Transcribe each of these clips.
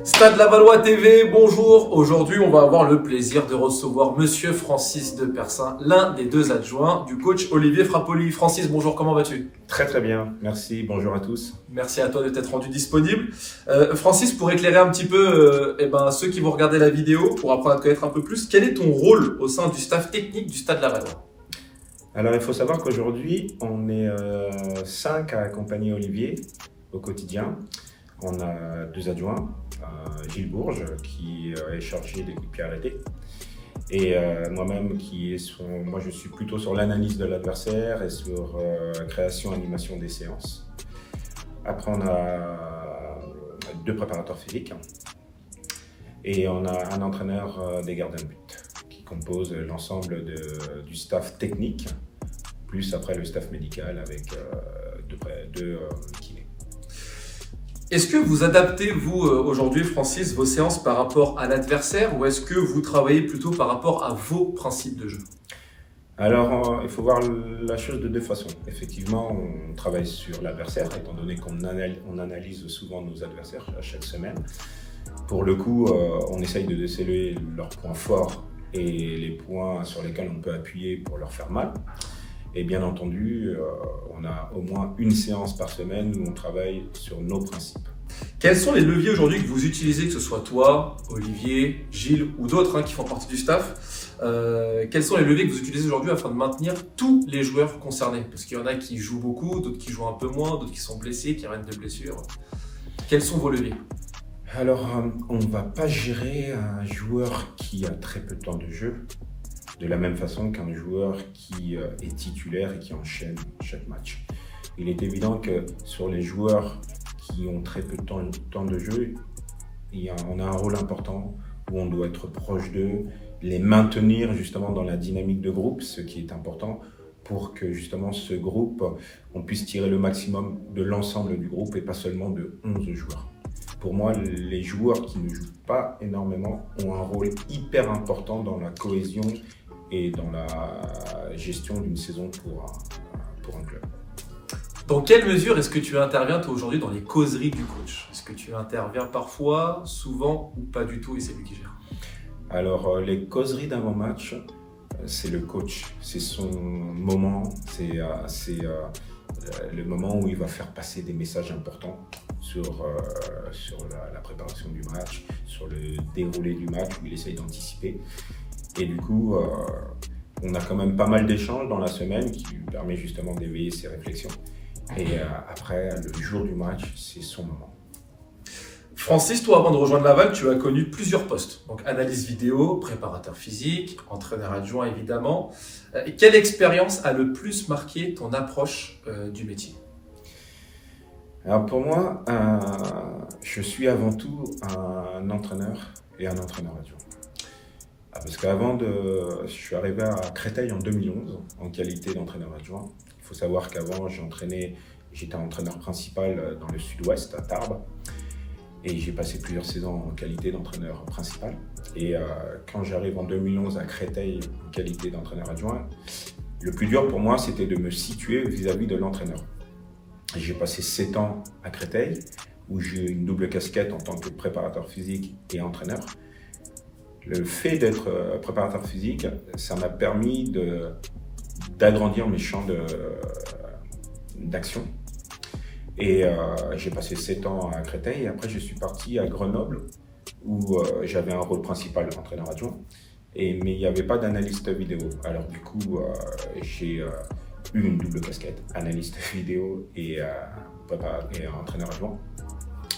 Stade Lavallois TV, bonjour. Aujourd'hui, on va avoir le plaisir de recevoir Monsieur Francis de Persin, l'un des deux adjoints du coach Olivier Frappoli. Francis, bonjour, comment vas-tu? Très très bien, merci, bonjour à tous. Merci à toi de t'être rendu disponible. Francis, pour éclairer un petit peu ceux qui vont regarder la vidéo, pour apprendre à te connaître un peu plus, quel est ton rôle au sein du staff technique du Stade Lavallois? Alors il faut savoir qu'aujourd'hui, on est 5 à accompagner Olivier au quotidien. On a 2 adjoints, Gilles Bourges qui est chargé des coups de pied arrêtés et moi-même moi je suis plutôt sur l'analyse de l'adversaire et sur création, animation des séances. Après on a 2 préparateurs physiques et on a un entraîneur des gardiens de but qui compose l'ensemble du staff technique, plus après le staff médical avec deux kinés. Est-ce que vous adaptez, vous, aujourd'hui, Francis, vos séances par rapport à l'adversaire ou est-ce que vous travaillez plutôt par rapport à vos principes de jeu? Alors, il faut voir la chose de 2 façons. Effectivement, on travaille sur l'adversaire, étant donné qu'on analyse souvent nos adversaires à chaque semaine. Pour le coup, on essaye de déceler leurs points forts et les points sur lesquels on peut appuyer pour leur faire mal. Et bien entendu, on a au moins une séance par semaine où on travaille sur nos principes. Quels sont les leviers aujourd'hui que vous utilisez, que ce soit toi, Olivier, Gilles ou d'autres qui font partie du staff? Quels sont les leviers que vous utilisez aujourd'hui afin de maintenir tous les joueurs concernés? Parce qu'il y en a qui jouent beaucoup, d'autres qui jouent un peu moins, d'autres qui sont blessés, qui reviennent de blessures. Quels sont vos leviers? Alors, on ne va pas gérer un joueur qui a très peu de temps de jeu de la même façon qu'un joueur qui est titulaire et qui enchaîne chaque match. Il est évident que sur les joueurs qui ont très peu de temps de jeu, on a un rôle important où on doit être proche d'eux, les maintenir justement dans la dynamique de groupe, ce qui est important pour que justement ce groupe, on puisse tirer le maximum de l'ensemble du groupe et pas seulement de 11 joueurs. Pour moi, les joueurs qui ne jouent pas énormément ont un rôle hyper important dans la cohésion et dans la gestion d'une saison pour un club. Dans quelle mesure est-ce que tu interviens toi aujourd'hui dans les causeries du coach? Est-ce que tu interviens parfois, souvent ou pas du tout et c'est lui qui gère? Alors les causeries d'avant-match, c'est le coach, c'est son moment, c'est le moment où il va faire passer des messages importants sur la préparation du match, sur le déroulé du match où il essaye d'anticiper. Et du coup, on a quand même pas mal d'échanges dans la semaine qui lui permet justement d'éveiller ses réflexions. Et après, le jour du match, c'est son moment. Francis, toi, avant de rejoindre Laval, tu as connu plusieurs postes. Donc, analyse vidéo, préparateur physique, entraîneur adjoint, évidemment. Quelle expérience a le plus marqué ton approche du métier? Alors pour moi, je suis avant tout un entraîneur et un entraîneur adjoint. Parce je suis arrivé à Créteil en 2011 en qualité d'entraîneur adjoint. Il faut savoir qu'avant, j'étais entraîneur principal dans le sud-ouest, à Tarbes. Et j'ai passé plusieurs saisons en qualité d'entraîneur principal. Et quand j'arrive en 2011 à Créteil en qualité d'entraîneur adjoint, le plus dur pour moi, c'était de me situer vis-à-vis de l'entraîneur. J'ai passé 7 ans à Créteil, où j'ai eu une double casquette en tant que préparateur physique et entraîneur. Le fait d'être préparateur physique, ça m'a permis d'agrandir mes champs d'action. Et j'ai passé 7 ans à Créteil et après je suis parti à Grenoble où j'avais un rôle principal d'entraîneur adjoint. Mais il n'y avait pas d'analyste vidéo. Alors du coup, j'ai eu une double casquette, analyste vidéo et entraîneur adjoint.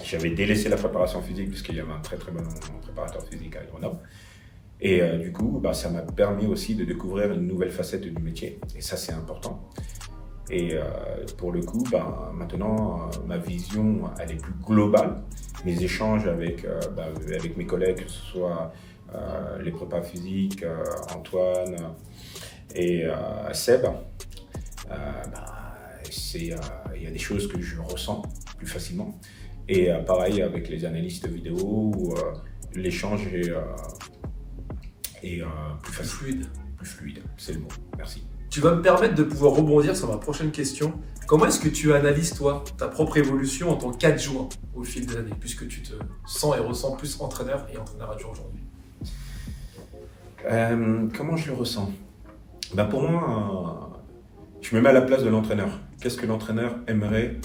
J'avais délaissé la préparation physique puisqu'il y avait un très très bon préparateur physique à Grenoble. Et du coup, ça m'a permis aussi de découvrir une nouvelle facette du métier. Et ça, c'est important. Et pour le coup, maintenant, ma vision, elle est plus globale. Mes échanges avec mes collègues, que ce soit les prépas physiques, Antoine et Seb, il y a des choses que je ressens plus facilement. Et pareil avec les analystes vidéo où l'échange est plus facile. Fluide. Plus fluide, c'est le mot. Merci. Tu vas me permettre de pouvoir rebondir sur ma prochaine question. Comment est-ce que tu analyses, toi, ta propre évolution en tant qu'adjoint au fil des années, puisque tu te sens et ressens plus entraîneur et entraîneur adjoint aujourd'hui? Comment je le ressens? Pour moi, je me mets à la place de l'entraîneur. Qu'est-ce que l'entraîneur aimerait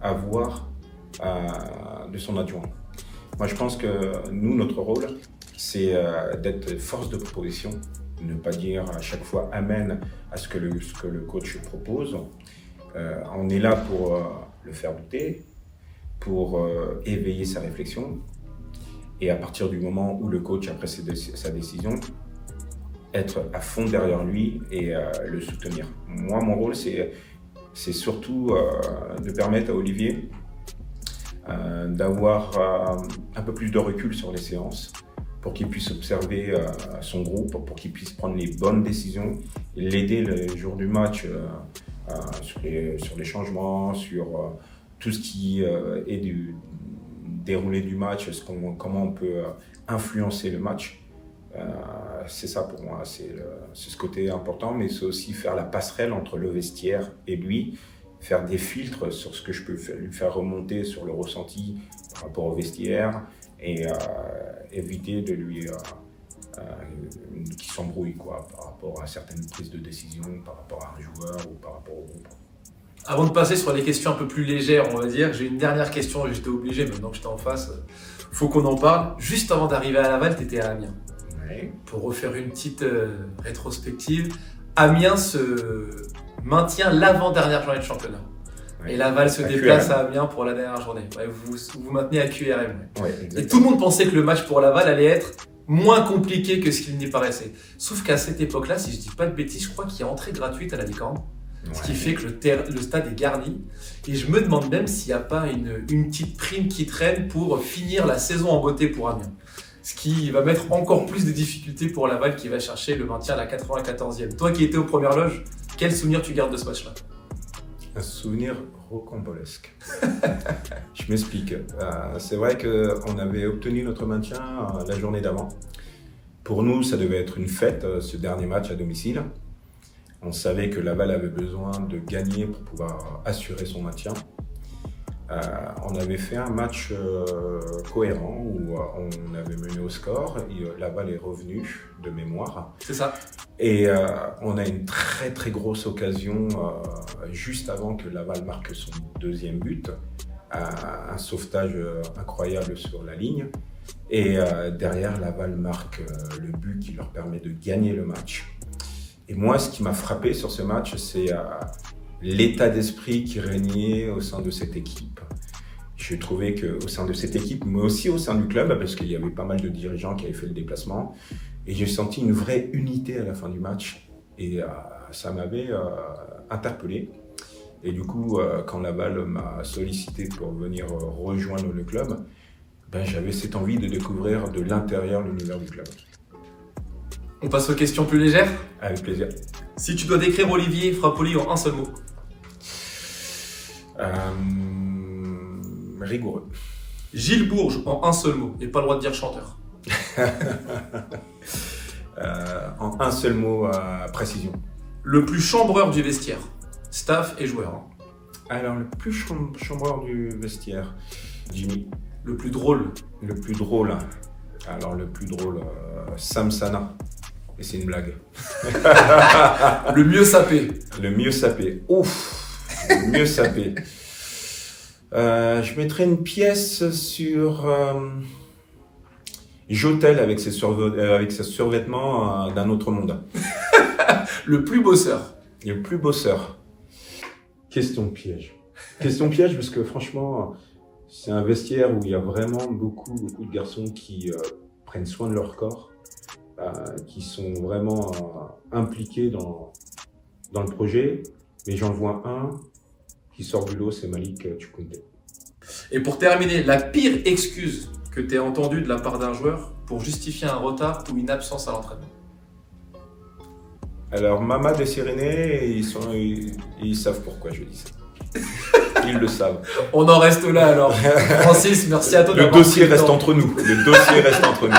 avoir de son adjoint? Moi, je pense que nous, notre rôle, c'est d'être force de proposition, ne pas dire à chaque fois amen à ce que le coach propose. On est là pour le faire douter, pour éveiller sa réflexion, et à partir du moment où le coach a pris sa décision, être à fond derrière lui et le soutenir. Moi, mon rôle, c'est surtout de permettre à Olivier d'avoir un peu plus de recul sur les séances, pour qu'il puisse observer son groupe, pour qu'il puisse prendre les bonnes décisions, et l'aider le jour du match sur les changements, sur tout ce qui est du déroulé du match, comment on peut influencer le match. C'est ça pour moi, c'est ce côté important, mais c'est aussi faire la passerelle entre le vestiaire et lui, faire des filtres sur ce que je peux lui faire remonter sur le ressenti par rapport au vestiaire, et éviter de lui qu'il s'embrouille par rapport à certaines prises de décision, par rapport à un joueur ou par rapport au groupe. Avant de passer sur les questions un peu plus légères, on va dire, j'ai une dernière question, et j'étais obligé, maintenant que j'étais en face, faut qu'on en parle. Juste avant d'arriver à Laval, tu étais à Amiens. Ouais. Pour refaire une petite rétrospective, Amiens se maintient l'avant-dernière journée de championnat. Ouais. Et Laval se déplace à Amiens pour la dernière journée. Ouais, vous maintenez à QRM. Ouais, et tout le monde pensait que le match pour Laval allait être moins compliqué que ce qu'il n'y paraissait. Sauf qu'à cette époque-là, si je dis pas de bêtises, je crois qu'il y a entrée gratuite à la Licorne. Ouais. Ce qui fait que le stade est garni. Et je me demande même s'il n'y a pas une petite prime qui traîne pour finir la saison en beauté pour Amiens. Ce qui va mettre encore plus de difficultés pour Laval, qui va chercher le maintien à la 94e. Toi qui étais aux premières loges, quel souvenir tu gardes de ce match-là? Un souvenir rocambolesque. Je m'explique. C'est vrai qu'on avait obtenu notre maintien la journée d'avant. Pour nous, ça devait être une fête, ce dernier match à domicile. On savait que Laval avait besoin de gagner pour pouvoir assurer son maintien. On avait fait un match cohérent où on avait mené au score et Laval est revenu de mémoire. C'est ça. Et on a une très très grosse occasion juste avant que Laval marque son deuxième but. Un sauvetage incroyable sur la ligne. Et derrière, Laval marque le but qui leur permet de gagner le match. Et moi, ce qui m'a frappé sur ce match, c'est l'état d'esprit qui régnait au sein de cette équipe. J'ai trouvé qu'au sein de cette équipe, mais aussi au sein du club, parce qu'il y avait pas mal de dirigeants qui avaient fait le déplacement, et j'ai senti une vraie unité à la fin du match. Et ça m'avait interpellé. Et du coup, quand Laval m'a sollicité pour venir rejoindre le club, j'avais cette envie de découvrir de l'intérieur l'univers du club. On passe aux questions plus légères? Avec plaisir. Si tu dois décrire Olivier Frappoli en un seul mot. Rigoureux. Gilles Bourges en un seul mot, et pas le droit de dire chanteur. En un seul mot, précision. Le plus chambreur du vestiaire, staff et joueur. Alors, le plus chambreur du vestiaire, Jimmy. Le plus drôle. Le plus drôle. Alors, le plus drôle, Sam Sana. Et c'est une blague. Le mieux sapé. Le mieux sapé. Ouf. Le mieux sapé. Je mettrais une pièce sur Jotel avec ses survêtements d'un autre monde. Le plus bosseur. Le plus bosseur. Question piège. Question piège parce que franchement, c'est un vestiaire où il y a vraiment beaucoup de garçons qui prennent soin de leur corps, qui sont vraiment impliqués dans le projet. Mais j'en vois un qui sort du lot, c'est Malik Chukwunte. Et pour terminer, la pire excuse que tu as entendue de la part d'un joueur pour justifier un retard ou une absence à l'entraînement? Alors, Mamad et Siréné, ils savent pourquoi je dis ça. Ils le savent. On en reste là alors. Francis, merci à toi. Le dossier reste entre nous. Le dossier reste entre nous.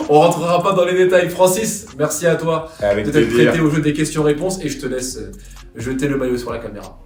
On rentrera pas dans les détails. Francis, merci à toi Avec de t'être plaisir. prêté au jeu des questions-réponses et je te laisse jeter le maillot sur la caméra.